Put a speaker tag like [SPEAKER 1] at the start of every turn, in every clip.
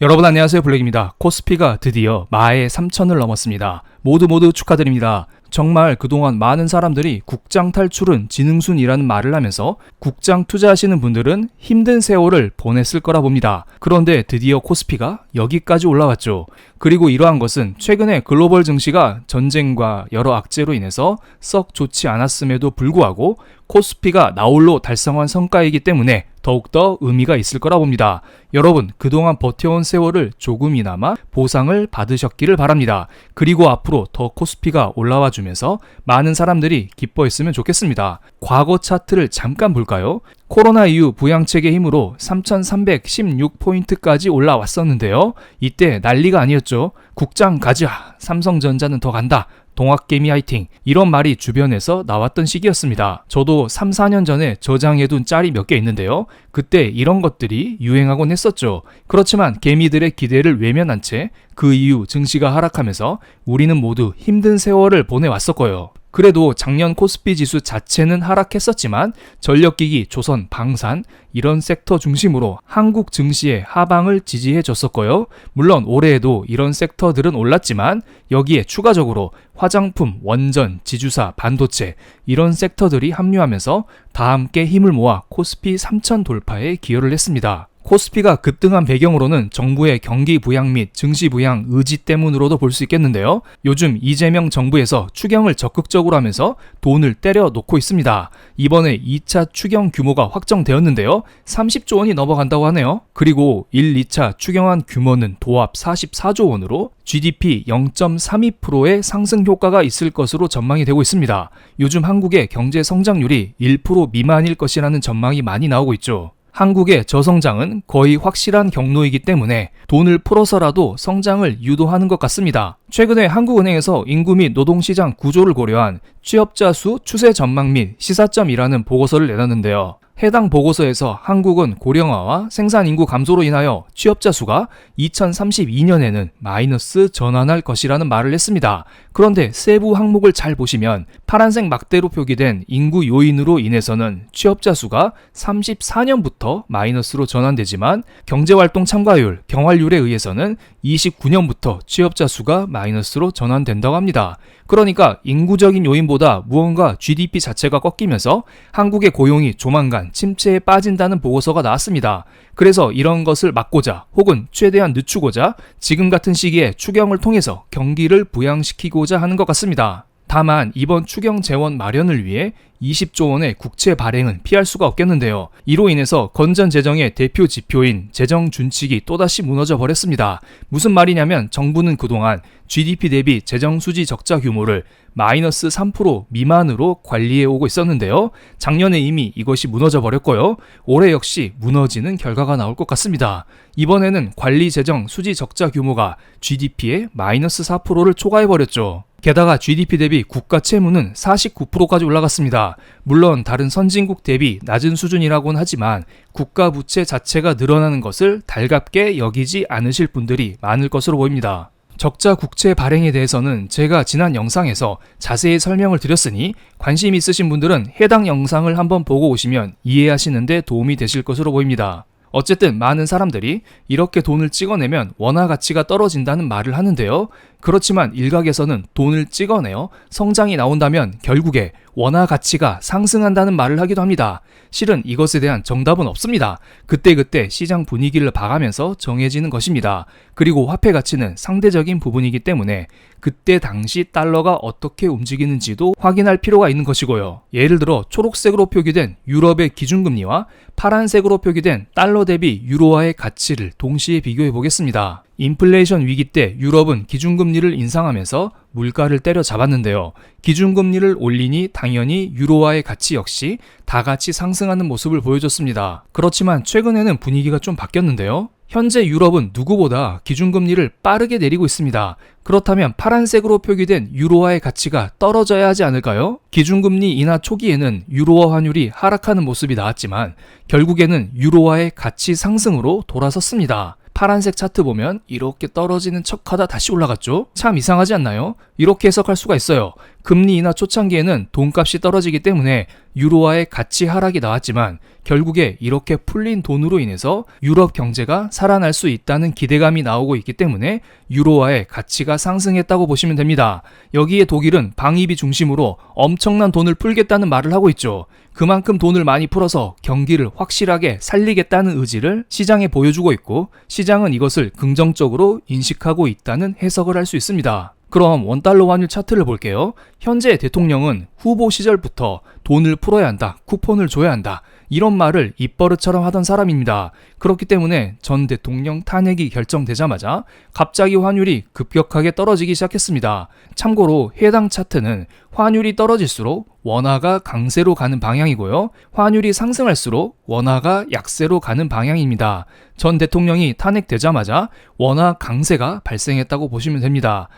[SPEAKER 1] 여러분 안녕하세요, 블랙입니다. 코스피가 드디어 마의 3천을 넘었습니다. 모두 축하드립니다. 정말 그동안 많은 사람들이 국장 탈출은 지능순이라는 말을 하면서 국장 투자하시는 분들은 힘든 세월을 보냈을 거라 봅니다. 그런데 드디어 코스피가 여기까지 올라왔죠. 그리고 이러한 것은 최근에 글로벌 증시가 전쟁과 여러 악재로 인해서 썩 좋지 않았음에도 불구하고 코스피가 나홀로 달성한 성과이기 때문에 더욱더 의미가 있을 거라 봅니다. 여러분, 그동안 버텨온 세월을 조금이나마 보상을 받으셨기를 바랍니다. 그리고 앞으로 더 코스피가 올라와 주면서 많은 사람들이 기뻐했으면 좋겠습니다. 과거 차트를 잠깐 볼까요? 코로나 이후 부양책의 힘으로 3,316포인트까지 올라왔었는데요. 이때 난리가 아니었죠. 국장 가자, 삼성전자는 더 간다, 동학개미 화이팅, 이런 말이 주변에서 나왔던 시기였습니다. 저도 3, 4년 전에 저장해둔 짤이 몇 개 있는데요. 그때 이런 것들이 유행하곤 했었죠. 그렇지만 개미들의 기대를 외면한 채 그 이후 증시가 하락하면서 우리는 모두 힘든 세월을 보내왔었고요. 그래도 작년 코스피 지수 자체는 하락했었지만 전력기기, 조선, 방산 이런 섹터 중심으로 한국 증시의 하방을 지지해 줬었고요. 물론 올해에도 이런 섹터들은 올랐지만 여기에 추가적으로 화장품, 원전, 지주사, 반도체 이런 섹터들이 합류하면서 다 함께 힘을 모아 코스피 3천 돌파에 기여를 했습니다. 코스피가 급등한 배경으로는 정부의 경기 부양 및 증시 부양 의지 때문으로도 볼 수 있겠는데요. 요즘 이재명 정부에서 추경을 적극적으로 하면서 돈을 때려 놓고 있습니다. 이번에 2차 추경 규모가 확정되었는데요. 30조 원이 넘어간다고 하네요. 그리고 1, 2차 추경안 규모는 도합 44조 원으로 GDP 0.32%의 상승 효과가 있을 것으로 전망이 되고 있습니다. 요즘 한국의 경제 성장률이 1% 미만일 것이라는 전망이 많이 나오고 있죠. 한국의 저성장은 거의 확실한 경로이기 때문에 돈을 풀어서라도 성장을 유도하는 것 같습니다. 최근에 한국은행에서 인구 및 노동시장 구조를 고려한 취업자 수 추세 전망 및 시사점이라는 보고서를 내놨는데요. 해당 보고서에서 한국은 고령화와 생산인구 감소로 인하여 취업자 수가 2032년에는 마이너스 전환할 것이라는 말을 했습니다. 그런데 세부 항목을 잘 보시면 파란색 막대로 표기된 인구 요인으로 인해서는 취업자 수가 34년부터 마이너스로 전환되지만 경제활동 참가율, 경활률에 의해서는 29년부터 취업자 수가 마이너스로 전환된다고 합니다. 그러니까 인구적인 요인보다 무언가 GDP 자체가 꺾이면서 한국의 고용이 조만간 침체에 빠진다는 보고서가 나왔습니다. 그래서 이런 것을 막고자 혹은 최대한 늦추고자 지금 같은 시기에 추경을 통해서 경기를 부양시키고자 하는 것 같습니다. 다만 이번 추경 재원 마련을 위해 20조 원의 국채 발행은 피할 수가 없겠는데요. 이로 인해서 건전 재정의 대표 지표인 재정 준칙이 또다시 무너져 버렸습니다. 무슨 말이냐면 정부는 그동안 GDP 대비 재정 수지 적자 규모를 마이너스 3% 미만으로 관리해 오고 있었는데요. 작년에 이미 이것이 무너져 버렸고요. 올해 역시 무너지는 결과가 나올 것 같습니다. 이번에는 관리 재정 수지 적자 규모가 GDP의 마이너스 4%를 초과해 버렸죠. 게다가 GDP 대비 국가 채무는 49%까지 올라갔습니다. 물론 다른 선진국 대비 낮은 수준이라고는 하지만 국가 부채 자체가 늘어나는 것을 달갑게 여기지 않으실 분들이 많을 것으로 보입니다. 적자 국채 발행에 대해서는 제가 지난 영상에서 자세히 설명을 드렸으니 관심 있으신 분들은 해당 영상을 한번 보고 오시면 이해하시는 데 도움이 되실 것으로 보입니다. 어쨌든 많은 사람들이 이렇게 돈을 찍어내면 원화 가치가 떨어진다는 말을 하는데요. 그렇지만 일각에서는 돈을 찍어내어 성장이 나온다면 결국에 원화 가치가 상승한다는 말을 하기도 합니다. 실은 이것에 대한 정답은 없습니다. 그때그때 시장 분위기를 봐가면서 정해지는 것입니다. 그리고 화폐 가치는 상대적인 부분이기 때문에 그때 당시 달러가 어떻게 움직이는지도 확인할 필요가 있는 것이고요. 예를 들어 초록색으로 표기된 유럽의 기준금리와 파란색으로 표기된 달러 대비 유로화의 가치를 동시에 비교해 보겠습니다. 인플레이션 위기 때 유럽은 기준금리를 인상하면서 물가를 때려잡았는데요. 기준금리를 올리니 당연히 유로화의 가치 역시 다 같이 상승하는 모습을 보여줬습니다. 그렇지만 최근에는 분위기가 좀 바뀌었는데요. 현재 유럽은 누구보다 기준금리를 빠르게 내리고 있습니다. 그렇다면 파란색으로 표기된 유로화의 가치가 떨어져야 하지 않을까요? 기준금리 인하 초기에는 유로화 환율이 하락하는 모습이 나왔지만 결국에는 유로화의 가치 상승으로 돌아섰습니다. 파란색 차트 보면 이렇게 떨어지는 척하다 다시 올라갔죠? 참 이상하지 않나요? 이렇게 해석할 수가 있어요. 금리 인하 초창기에는 돈값이 떨어지기 때문에 유로화의 가치 하락이 나왔지만 결국에 이렇게 풀린 돈으로 인해서 유럽 경제가 살아날 수 있다는 기대감이 나오고 있기 때문에 유로화의 가치가 상승했다고 보시면 됩니다. 여기에 독일은 방위비 중심으로 엄청난 돈을 풀겠다는 말을 하고 있죠. 그만큼 돈을 많이 풀어서 경기를 확실하게 살리겠다는 의지를 시장에 보여주고 있고 시장은 이것을 긍정적으로 인식하고 있다는 해석을 할 수 있습니다. 그럼 원달러 환율 차트를 볼게요. 현재 대통령은 후보 시절부터 돈을 풀어야 한다, 쿠폰을 줘야 한다, 이런 말을 입버릇처럼 하던 사람입니다. 그렇기 때문에 전 대통령 탄핵이 결정되자마자 갑자기 환율이 급격하게 떨어지기 시작했습니다. 참고로 해당 차트는 환율이 떨어질수록 원화가 강세로 가는 방향이고요. 환율이 상승할수록 원화가 약세로 가는 방향입니다. 전 대통령이 탄핵되자마자 원화 강세가 발생했다고 보시면 됩니다.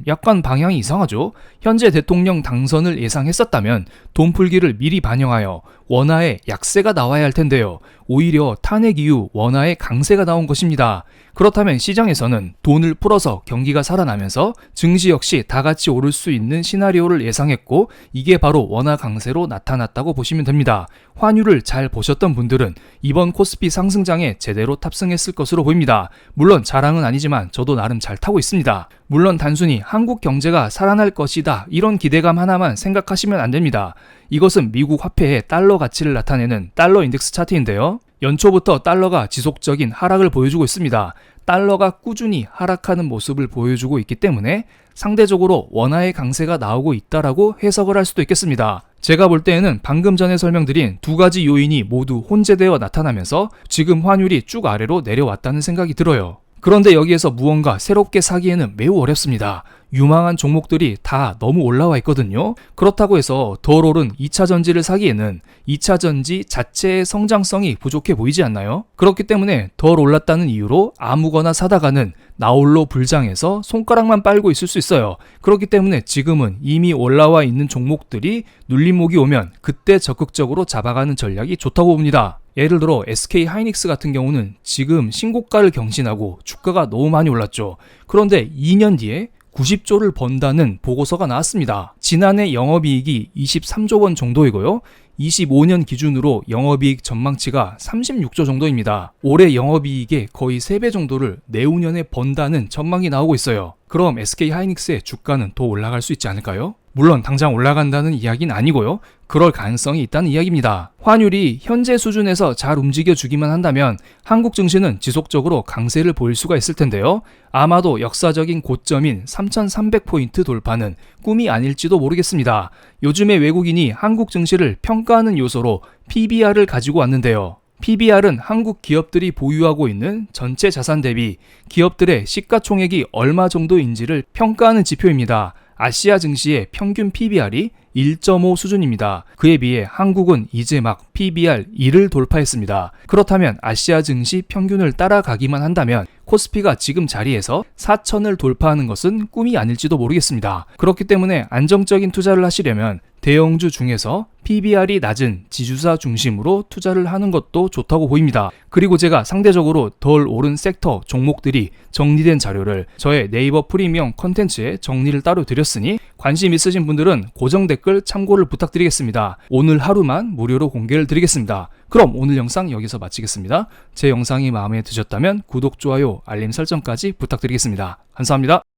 [SPEAKER 1] 약간 방향이 이상하죠? 현재 대통령 당선을 예상했었다면 돈 풀기를 미리 반영하여 원화의 약세가 나와야 할 텐데요. 오히려 탄핵 이후 원화의 강세가 나온 것입니다. 그렇다면 시장에서는 돈을 풀어서 경기가 살아나면서 증시 역시 다 같이 오를 수 있는 시나리오를 예상했고 이게 바로 원화 강세로 나타났다고 보시면 됩니다. 환율을 잘 보셨던 분들은 이번 코스피 상승장에 제대로 탑승했을 것으로 보입니다. 물론 자랑은 아니지만 저도 나름 잘 타고 있습니다. 물론 단순히 한국 경제가 살아날 것이다 이런 기대감 하나만 생각하시면 안 됩니다. 이것은 미국 화폐의 달러 가치를 나타내는 달러 인덱스 차트인데요. 연초부터 달러가 지속적인 하락을 보여주고 있습니다. 달러가 꾸준히 하락하는 모습을 보여주고 있기 때문에 상대적으로 원화의 강세가 나오고 있다라고 해석을 할 수도 있겠습니다. 제가 볼 때에는 방금 전에 설명드린 두 가지 요인이 모두 혼재되어 나타나면서 지금 환율이 쭉 아래로 내려왔다는 생각이 들어요. 그런데 여기에서 무언가 새롭게 사기에는 매우 어렵습니다. 유망한 종목들이 다 너무 올라와 있거든요. 그렇다고 해서 덜 오른 2차 전지를 사기에는 2차 전지 자체의 성장성이 부족해 보이지 않나요? 그렇기 때문에 덜 올랐다는 이유로 아무거나 사다가는 나홀로 불장해서 손가락만 빨고 있을 수 있어요. 그렇기 때문에 지금은 이미 올라와 있는 종목들이 눌림목이 오면 그때 적극적으로 잡아가는 전략이 좋다고 봅니다. 예를 들어 SK 하이닉스 같은 경우는 지금 신고가를 경신하고 주가가 너무 많이 올랐죠. 그런데 2년 뒤에 90조를 번다는 보고서가 나왔습니다. 지난해 영업이익이 23조 원 정도이고요. 25년 기준으로 영업이익 전망치가 36조 정도입니다. 올해 영업이익의 거의 3배 정도를 내후년에 번다는 전망이 나오고 있어요. 그럼 SK 하이닉스의 주가는 더 올라갈 수 있지 않을까요? 물론 당장 올라간다는 이야기는 아니고요. 그럴 가능성이 있다는 이야기입니다. 환율이 현재 수준에서 잘 움직여주기만 한다면 한국 증시는 지속적으로 강세를 보일 수가 있을 텐데요. 아마도 역사적인 고점인 3,300포인트 돌파는 꿈이 아닐지도 모르겠습니다. 요즘에 외국인이 한국 증시를 평가하는 요소로 PBR을 가지고 왔는데요. PBR은 한국 기업들이 보유하고 있는 전체 자산 대비 기업들의 시가총액이 얼마 정도인지를 평가하는 지표입니다. 아시아 증시의 평균 PBR이 1.5 수준입니다. 그에 비해 한국은 이제 막 PBR 1을 돌파했습니다. 그렇다면 아시아 증시 평균을 따라가기만 한다면 코스피가 지금 자리에서 4,000을 돌파하는 것은 꿈이 아닐지도 모르겠습니다. 그렇기 때문에 안정적인 투자를 하시려면 대형주 중에서 PBR이 낮은 지주사 중심으로 투자를 하는 것도 좋다고 보입니다. 그리고 제가 상대적으로 덜 오른 섹터 종목들이 정리된 자료를 저의 네이버 프리미엄 컨텐츠에 정리를 따로 드렸으니 관심 있으신 분들은 고정 댓글 참고를 부탁드리겠습니다. 오늘 하루만 무료로 공개를 드리겠습니다. 그럼 오늘 영상 여기서 마치겠습니다. 제 영상이 마음에 드셨다면 구독, 좋아요, 알림 설정까지 부탁드리겠습니다. 감사합니다.